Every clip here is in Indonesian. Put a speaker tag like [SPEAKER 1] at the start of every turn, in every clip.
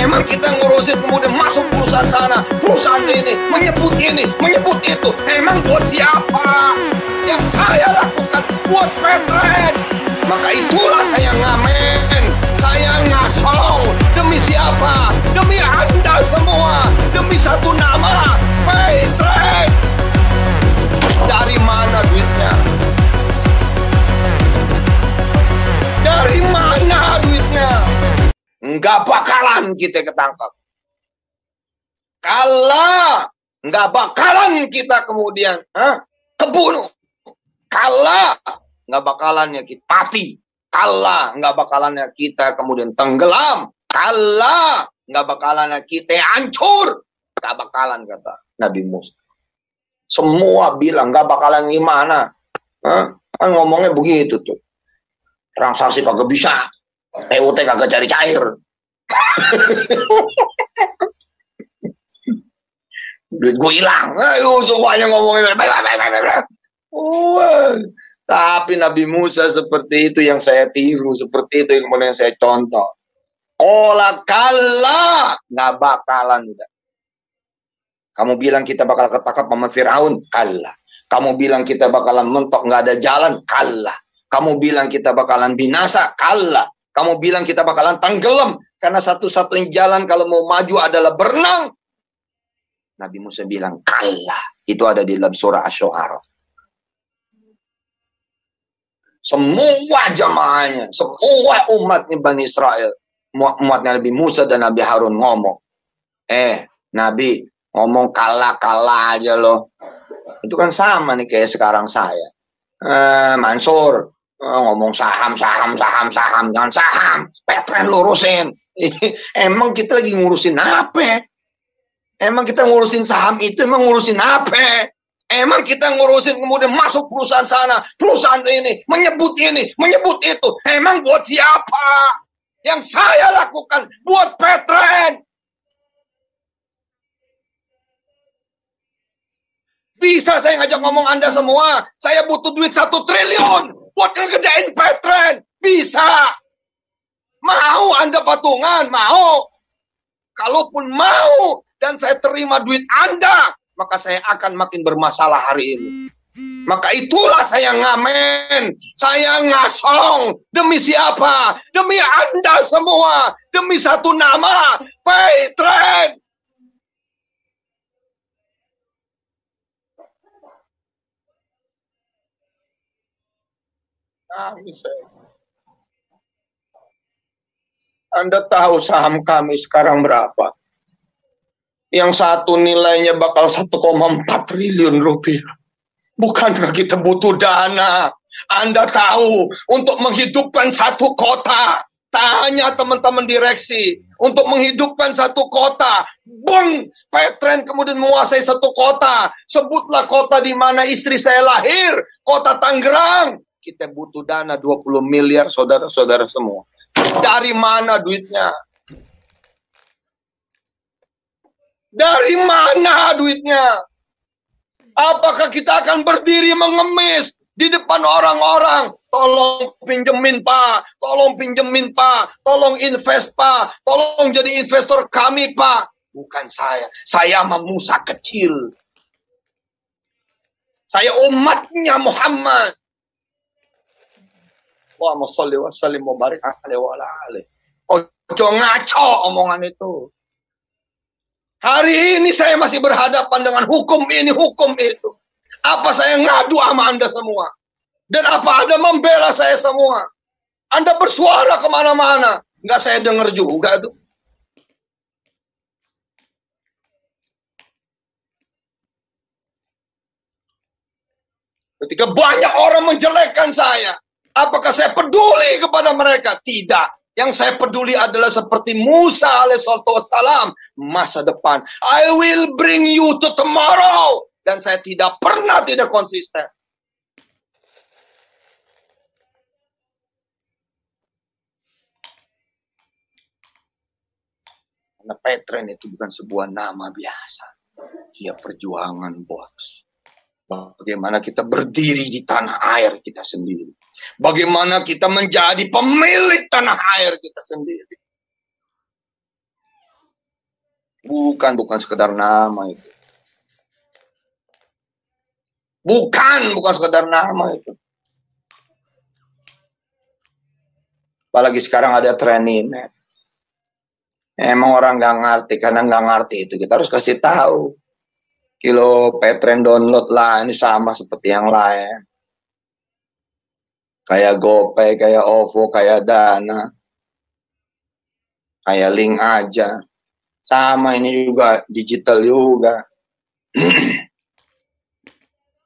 [SPEAKER 1] Emang kita ngurusin kemudian masuk perusahaan sana, perusahaan ini, menyebut itu. Emang buat siapa? Yang saya lakukan buat Petren. Maka itulah saya ngamen, saya ngasong. Demi siapa? Demi Anda semua. Demi satu nama, Petren. Dari mana duitnya? Dari mana duitnya? Nggak bakalan kita ketangkap. Kalah, nggak bakalan kita kemudian kebunuh. Kalah, nggak bakalannya kita mati. Kalah, nggak bakalannya kita kemudian tenggelam. Kalah, nggak bakalannya kita hancur. Nggak bakalan, kata Nabi Musa. Semua bilang nggak bakalan gimana. Kan ngomongnya begitu tuh. Transaksi kagak bisa. PUT kagak cari cair. Duit gue hilang. Ayo semuanya ngomongin. Tapi Nabi Musa seperti itu yang saya tiru. Seperti itu yang kemudian saya contoh. Ola kalla. Nggak bakalan. Kamu bilang kita bakal ketangkap sama Fir'aun. Kalah. Kamu bilang kita bakalan mentok. Nggak ada jalan. Kalah. Kamu bilang kita bakalan binasa. Kalah. Kamu bilang kita bakalan tenggelam. Karena satu-satunya jalan kalau mau maju adalah berenang. Nabi Musa bilang, kalah. Itu ada di dalam surah Asy-Syu'ara. Semua jamaahnya, semua umatnya Bani Israel, umatnya Nabi Musa dan Nabi Harun ngomong. Nabi, ngomong kalah-kalah aja loh. Itu kan sama nih kayak sekarang saya. Mansur, ngomong saham, jangan saham, Petren lurusin. Emang kita lagi ngurusin apa? Emang kita ngurusin saham itu, emang ngurusin apa? Emang kita ngurusin kemudian masuk perusahaan sana, perusahaan ini, menyebut itu. Emang buat siapa? Yang saya lakukan buat Petren. Bisa saya ngajak ngomong Anda semua, saya butuh duit 1 triliun buat ngegedein Petren. Bisa. Mau Anda patungan? Mau. Kalaupun mau dan saya terima duit Anda, maka saya akan makin bermasalah hari ini. Maka itulah saya ngamen, saya ngasong. Demi siapa? Demi Anda semua. Demi satu nama, Petren. Anda tahu saham kami sekarang berapa? Yang satu nilainya bakal 1,4 triliun rupiah. Bukankah kita butuh dana? Anda tahu, untuk menghidupkan satu kota, tanya teman-teman direksi, untuk menghidupkan satu kota, bung, Petren kemudian menguasai satu kota. Sebutlah kota di mana istri saya lahir, kota Tangerang. Kita butuh dana 20 miliar, saudara-saudara semua. Dari mana duitnya? Dari mana duitnya? Apakah kita akan berdiri mengemis di depan orang-orang? Tolong pinjemin Pak, tolong pinjemin Pak, tolong invest Pak, tolong jadi investor kami Pak. Bukan saya Musa kecil. Saya umatnya Muhammad. Allahumma sholli wa sallim wa barik alaihi wa ala alihi. Ojo ngaco omongan itu. Hari ini saya masih berhadapan dengan hukum ini, hukum itu. Apa saya ngadu sama Anda semua? Dan apa Anda membela saya semua? Anda bersuara kemana-mana. Nggak saya dengar juga tuh. Ketika banyak orang menjelekkan saya, apakah saya peduli kepada mereka? Tidak. Yang saya peduli adalah seperti Musa alaihissalam, masa depan. I will bring you to tomorrow. Dan saya tidak pernah tidak konsisten. Karena Petren itu bukan sebuah nama biasa. Dia perjuangan, bos. Bagaimana kita berdiri di tanah air kita sendiri. Bagaimana kita menjadi pemilik tanah air kita sendiri. Bukan sekedar nama itu. Bukan sekedar nama itu. Apalagi sekarang ada training. Emang orang nggak ngerti, karena nggak ngerti itu kita harus kasih tahu. Kilo Petren download lah, ini sama seperti yang lain. Kayak GoPay, kayak OVO, kayak Dana. Kayak link aja. Sama ini juga, digital juga.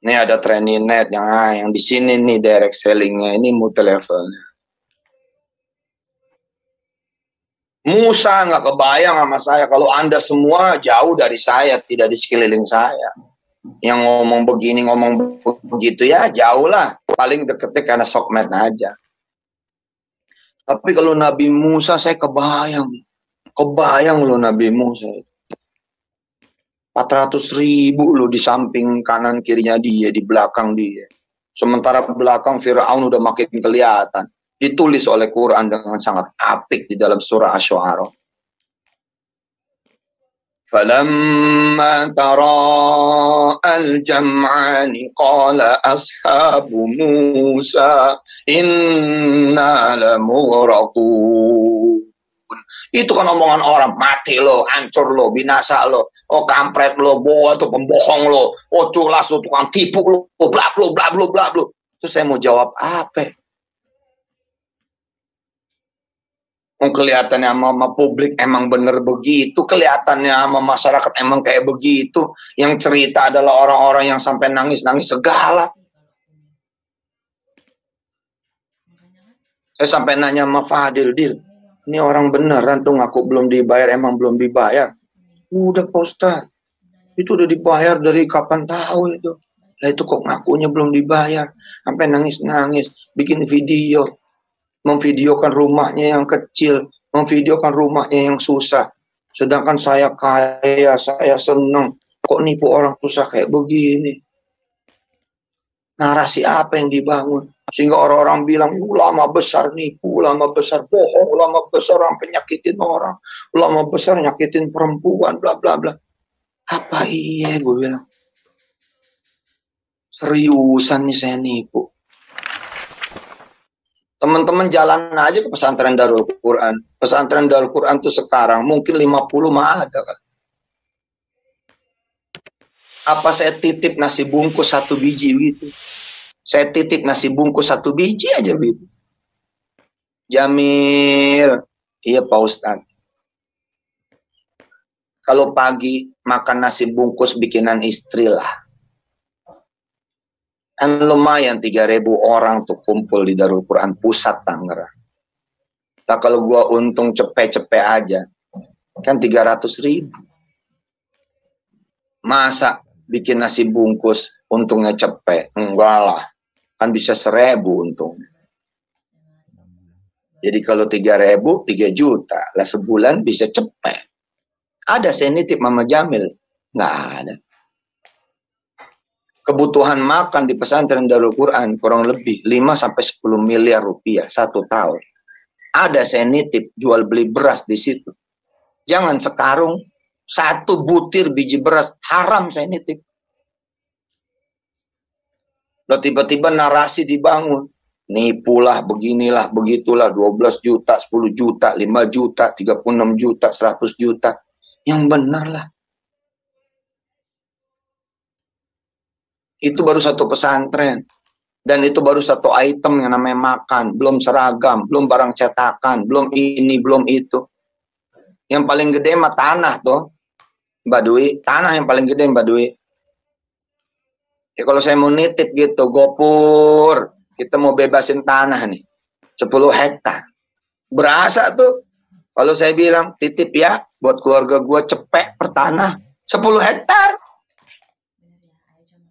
[SPEAKER 1] Ini ada training net yang di sini nih direct sellingnya, ini multi levelnya. Musa nggak kebayang sama saya kalau Anda semua jauh dari saya, tidak di sekeliling saya. Yang ngomong begini, ngomong begitu ya jauh lah. Paling deketnya karena sokmed aja. Tapi kalau Nabi Musa saya kebayang loh Nabi Musa. 400.000 loh di samping kanan kirinya dia, di belakang dia. Sementara belakang Fir'aun udah makin kelihatan. Ditulis oleh Quran dengan sangat apik di dalam surah Asy-Syu'ara. Falamma tara'al jam'ani qala ashabu Musa inna lamughraqun. Itu kan omongan orang, mati lo, hancur lo, binasa lo, oh kampret lo, bohong itu pembohong lo, oh culas lo, tukang tipu lo, bla bla bla bla bla bla. Terus saya mau jawab apa? Kelihatannya sama publik emang bener begitu, kelihatannya sama masyarakat emang kayak begitu. Yang cerita adalah orang-orang yang sampai nangis-nangis segala. Saya sampai nanya sama Fadil, Dil, ini orang beneran tuh ngaku belum dibayar, emang belum dibayar. Udah Pak Ustaz, itu udah dibayar dari kapan tahu itu. Lah itu kok ngakunya belum dibayar, sampai nangis-nangis, bikin video, memvideokan rumahnya yang kecil, memvideokan rumahnya yang susah. Sedangkan saya kaya, saya seneng, kok nipu orang susah kayak begini. Narasi apa yang dibangun? Sehingga orang-orang bilang, ulama besar nipu, ulama besar bohong, ulama besar sampai nyakitin orang, ulama besar nyakitin perempuan, bla bla bla. Apa iya gue bilang? Seriusan nih saya nipu. Teman-teman jalan aja ke pesantren Darul Quran. Pesantren Darul Quran tuh sekarang mungkin 50 mah ada kan. Apa saya titip nasi bungkus 1 biji gitu? Saya titip nasi bungkus 1 biji aja gitu. Jamil, iya Pak Ustadz. Kalau pagi makan nasi bungkus bikinan istri lah. Kan lumayan 3.000 orang tuh kumpul di Darul Quran Pusat Tangerang. Nah kalau gua untung cepet-cepet aja, kan 300.000. Masa bikin nasi bungkus untungnya cepet? Enggak lah. Kan bisa 1.000 untung. Jadi kalau 3.000, 3 juta. Lah sebulan bisa cepet. Ada saya nitip Mama Jamil? Nggak ada. Kebutuhan makan di pesantren Darul Quran kurang lebih 5-10 miliar rupiah 1 tahun. Ada saya nitip jual beli beras di situ. Jangan sekarung, 1 butir biji beras haram saya nitip. Lalu tiba-tiba narasi dibangun. Nipulah, beginilah, begitulah, 12 juta, 10 juta, 5 juta, 36 juta, 100 juta. Yang benar lah. Itu baru 1 pesantren. Dan itu baru 1 item yang namanya makan. Belum seragam, belum barang cetakan, belum ini, belum itu. Yang paling gede mah tanah tuh, Mbak Dwi. Tanah yang paling gede Mbak Dwi. Ya kalau saya mau nitip gitu, Gopur, kita mau bebasin tanah nih, 10 hektar. Berasa tuh, kalau saya bilang, titip ya, buat keluarga gue cepet per tanah, 10 hektar.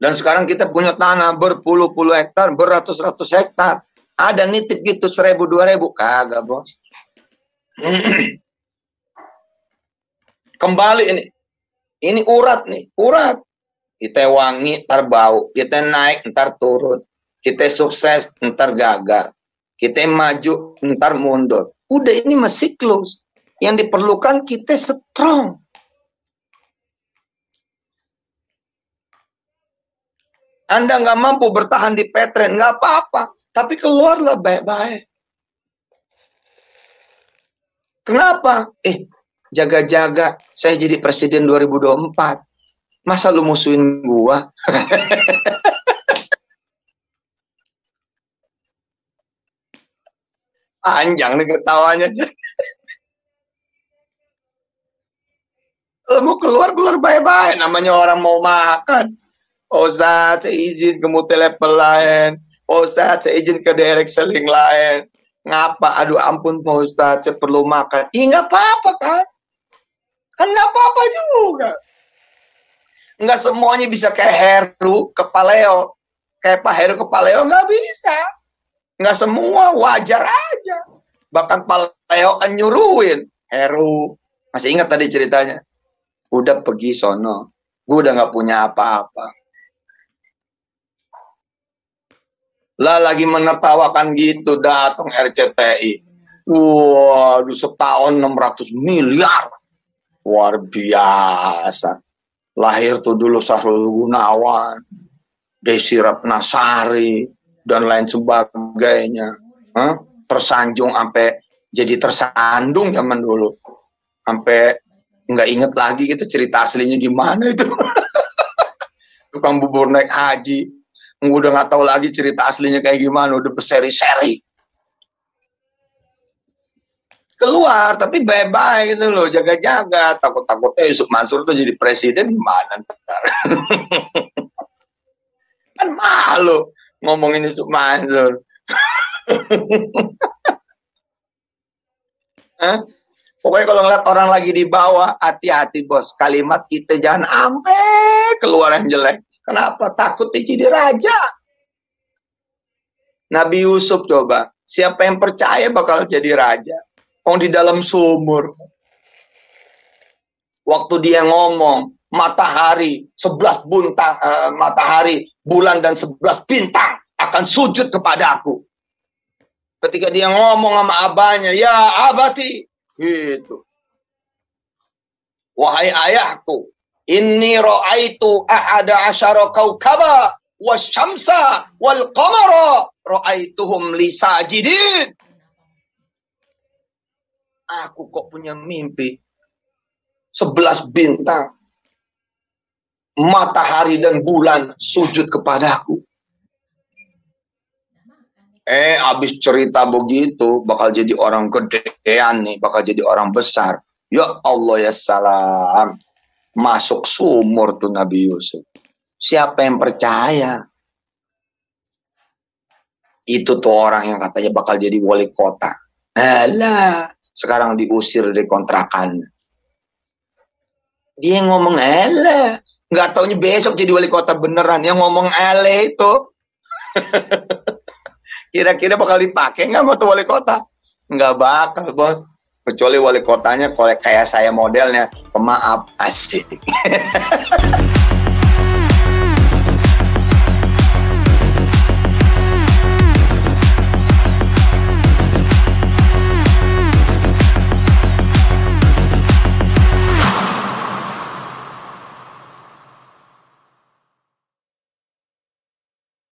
[SPEAKER 1] Dan sekarang kita punya tanah berpuluh-puluh hektar, beratus-ratus hektar. Ada nitip gitu 1.000, 2.000, kagak bos. Kembali ini urat nih, urat. Kita wangi, ntar bau. Kita naik, ntar turun. Kita sukses, ntar gagal. Kita maju, ntar mundur. Udah ini masih siklus. Yang diperlukan kita strong. Anda nggak mampu bertahan di Petren, nggak apa-apa. Tapi keluarlah baik-baik. Kenapa? Jaga-jaga, saya jadi presiden 2024. Masa lu musuhin gua? Panjang nih ketawanya. Kalau mau keluar baik-baik. Namanya orang mau makan. Ustaz, saya izin ke multilevel lain. Ustaz, saya izin ke direct selling lain. Ngapa? Aduh ampun Pak Ustaz, saya perlu makan. Nggak apa-apa kan? Kan nggak apa-apa juga. Nggak semuanya bisa kayak Heru ke Paleo. Kayak Pak Heru ke Paleo nggak bisa. Nggak semua, wajar aja. Bahkan Paleo kan nyuruhin. Heru, masih ingat tadi ceritanya? Udah pergi sono. Gue udah nggak punya apa-apa. Lah lagi menertawakan gitu datang RCTI. Waduh, setahun 600 miliar. Luar biasa. Lahir tuh dulu Sahrul Gunawan, Desi Ratnasari, dan lain sebagainya. Tersanjung sampai jadi tersandung zaman dulu. Sampai nggak inget lagi gitu cerita aslinya gimana itu. Tukang bubur naik haji. Udah nggak tahu lagi cerita aslinya kayak gimana, udah berseri-seri. Keluar, tapi bye-bye gitu loh, jaga-jaga. Takut-takutnya Yusuf Mansur tuh jadi presiden gimana ntar. Kan malu ngomongin Yusuf Mansur. Pokoknya kalau ngeliat orang lagi di bawah, hati-hati bos. Kalimat kita jangan sampai keluar yang jelek. Kenapa? Takut jadi raja. Nabi Yusuf coba. Siapa yang percaya bakal jadi raja? Di dalam sumur. Waktu dia ngomong, matahari, 11 buntang, matahari, bulan dan 11 bintang akan sujud kepada aku. Ketika dia ngomong sama abahnya, ya abati, gitu. Wahai ayahku, inni ra'aitu ahada asyara kaukaba wasyamsa wal qamara ra'aituhum li sajidin. Aku kok punya mimpi 11 bintang, matahari dan bulan sujud kepadaku. Abis cerita begitu, bakal jadi orang gedean nih, bakal jadi orang besar. Ya Allah ya salam. Masuk sumur tuh Nabi Yusuf. Siapa yang percaya? Itu tuh orang yang katanya bakal jadi wali kota. Alah, sekarang diusir dari kontrakan. Dia ngomong alah, nggak taunya besok jadi wali kota beneran. Yang ngomong alah itu. Kira-kira bakal dipakai nggak mau tuh wali kota? Nggak bakal bos. Kecuali wali kotanya kayak saya modelnya, pemaaf, asik.